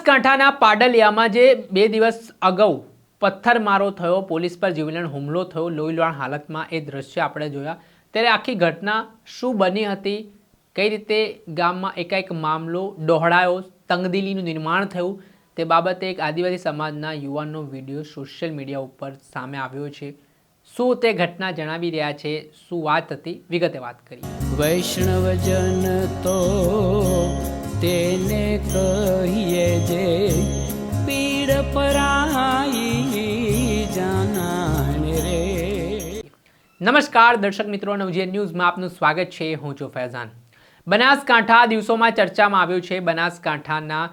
બનાસકાંઠાના પાડલિયામાં જે 2 દિવસ અગાઉ પથ્થરમારો થયો, પોલીસ પર જીવલેણ હુમલો થયો, લોહીલુહાણ હાલતમાં એ દ્રશ્ય આપણે જોયા, ત્યારે આખી ઘટના શું બની હતી, કઈ રીતે ગામમાં એકાએક મામલો દોહડાયો, તંગદિલીનું નિર્માણ થયું, તે બાબતે એક આદિવાસી સમાજના યુવાનનો વિડીયો સોશિયલ મીડિયા ઉપર સામે આવ્યો છે। શું તે ઘટના જણાવી રહ્યા છે, શું વાત હતી, વિગતે વાત કરી। વૈષ્ણવજન તો તેને કહીએ જે પીડ પરાઈ જાનાને રે। નમસ્કાર દર્શક મિત્રો, નવજીવન ન્યૂઝમાં આપનું સ્વાગત છે। હું છું ફૈઝાન। બનાસકાંઠા દિવસોમાં ચર્ચામાં આવ્યું છે। બનાસકાંઠાના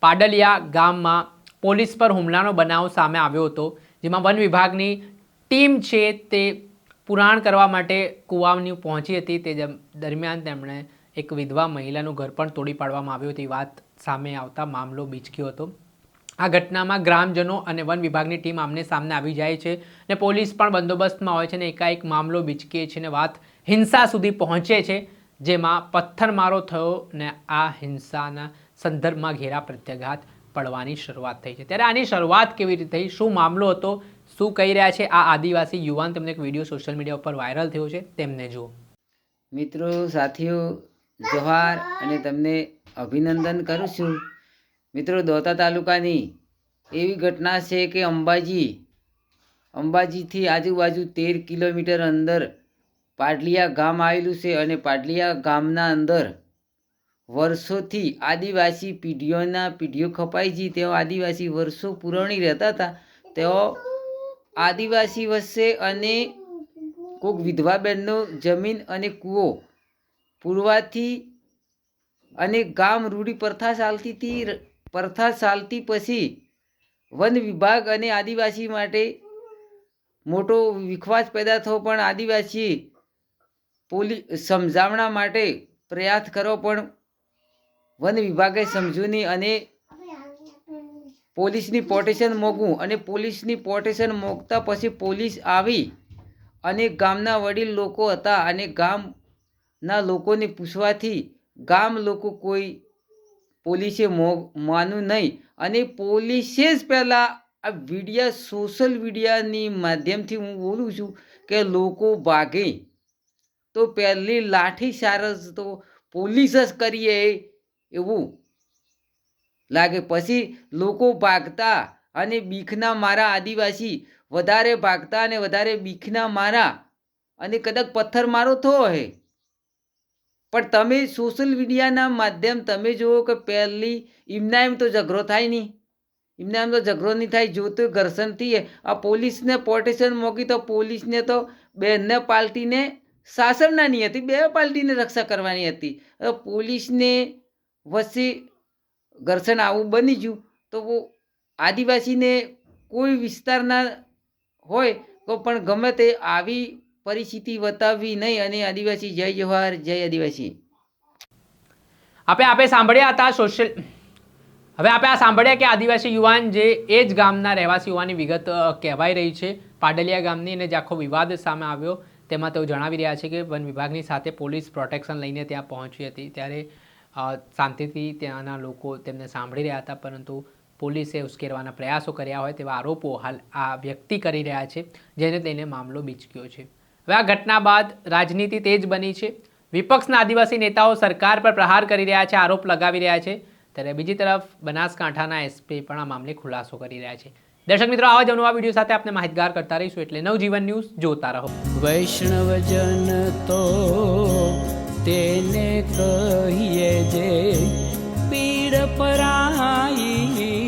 પાડલિયા ગામમાં પોલીસ પર હુમલાનો બનાવ સામે આવ્યો હતો, જેમાં વન વિભાગની ટીમ છે તે પુરાણ કરવા માટે કુવાની પહોંચી હતી। તે દરમિયાન તેમણે એક વિધવા મહિલાનું ઘર પણ તોડી પાડવામાં આવ્યું હતી। વાત સામે આવતા મામલો બીચક્યો હતો। આ ઘટનામાં ગ્રામજનો અને વન વિભાગની ટીમ આમને સામને આવી જાય છે અને પોલીસ પણ બંદોબસ્તમાં હોય છે અને એકાએક મામલો બીચકે છે અને વાત હિંસા સુધી પહોંચે છે, જેમાં પથ્થરમારો થયો અને આ હિંસાના સંદર્ભમાં ઘેરા પ્રત્યાઘાત પડવાની શરૂઆત થઈ છે। ત્યારે આની શરૂઆત કેવી રીતે થઈ, શું મામલો હતો, શું કહી રહ્યા છે આ આદિવાસી યુવાન, તેમને એક વિડીયો સોશિયલ મીડિયા ઉપર વાયરલ થયો છે, તેમને જુઓ। મિત્રો, સાથીઓ, જોહાર અને તમને અભિનંદન કરું છું। મિત્રો, દોતા તાલુકાની એવી ઘટના છે કે અંબાજીથી આજુબાજુ 13 કિલોમીટર અંદર પાડલિયા ગામ આવેલું છે અને પાડલિયા ગામના અંદર વર્ષોથી આદિવાસી પેઢીઓ ખપાઈ ગઈ। તેઓ આદિવાસી વર્ષો પુરાણી રહેતા હતા। તેઓ આદિવાસી વચ્ચે અને કોઈક વિધવા બહેનનો જમીન અને કૂવો પૂરવાથી અને ગામ રૂઢી પ્રથા ચાલતી હતી। પ્રથા ચાલતી પછી વન વિભાગ અને આદિવાસી માટે મોટો વિખવાદ પેદા થયો, પણ આદિવાસી પોલીસ સમજાવણા માટે પ્રયાસ કર્યો, પણ વન વિભાગે સમજ્યું નહીં અને પોલીસની પ્રોટેક્શન મોંઘું અને પોલીસની પ્રોટેક્શન મોંઘતા પછી પોલીસ આવી અને ગામના વડીલ લોકો હતા અને ગામના લોકોને પૂછવાથી ગામ લોકો કોઈ પોલીસે માન્યું નહીં અને પોલીસે જ પહેલાં આ વિડીયા સોશિયલ મીડિયાની માધ્યમથી હું બોલું છું કે લોકો ભાગે તો પહેલી લાઠી ચાર્જ તો પોલીસ જ કરીએ એવું લાગે। પછી લોકો ભાગતા અને બીખના મારા આદિવાસી વધારે ભાગતા અને વધારે બીખના મારા અને કદાચ પથ્થર મારો થયો હે, પણ તમે સોશિયલ મીડિયાના માધ્યમ તમે જુઓ કે પહેલી એમના એમ તો ઝઘડો થાય નહીં, એમના એમ તો ઝઘડો નહીં થાય, જો તો ઘર્ષણ થઈએ। આ પોલીસને પ્રોટેક્શન મોકી તો પોલીસને તો બેને પાર્ટીને શાસનની હતી, બે પાર્ટીને રક્ષા કરવાની હતી। પોલીસને વચ્ચે ઘર્ષણ આવું બની ગયું તો આદિવાસીને કોઈ વિસ્તારના હોય તો પણ ગમે તે આવી પરિસ્થિતિ બતાવવી નહીં અને આદિવાસી જય જોહાર, જય આદિવાસી। આપણે સાંભળ્યા હતા હવે આપણે આ સાંભળ્યા કે આદિવાસી યુવાન જે એ જ ગામના રહેવાસી હોવાની વિગત કહેવાઈ રહી છે પાડલિયા ગામની, અને જે આખો વિવાદ સામે આવ્યો તેમાં તેઓ જણાવી રહ્યા છે કે વન વિભાગની સાથે પોલીસ પ્રોટેક્શન લઈને ત્યાં પહોંચી હતી, ત્યારે શાંતિથી ત્યાંના લોકો તેમને સાંભળી રહ્યા હતા, પરંતુ પોલીસે ઉશ્કેરવાના પ્રયાસો કર્યા હોય તેવા આરોપો હાલ આ વ્યક્તિ કરી રહ્યા છે, જેને લઈને મામલો બીચક્યો છે। હવે આ ઘટના બાદ રાજનીતિ તેજ બની છે। વિપક્ષના આદિવાસી નેતાઓ સરકાર પર પ્રહાર કરી રહ્યા છે, આરોપ લગાવી રહ્યા છે, ત્યારે બીજી તરફ બનાસકાંઠાના એસપી પણ આ મામલે ખુલાસો કરી રહ્યા છે। દર્શક મિત્રો, આવા જ નવા વિડીયો સાથે આપણે માહિતગાર કરતા રહીશું, એટલે નવજીવન ન્યૂઝ જોતા રહો। વૈષ્ણવજન તો તેને કહીએ જે પીડ પરાઈ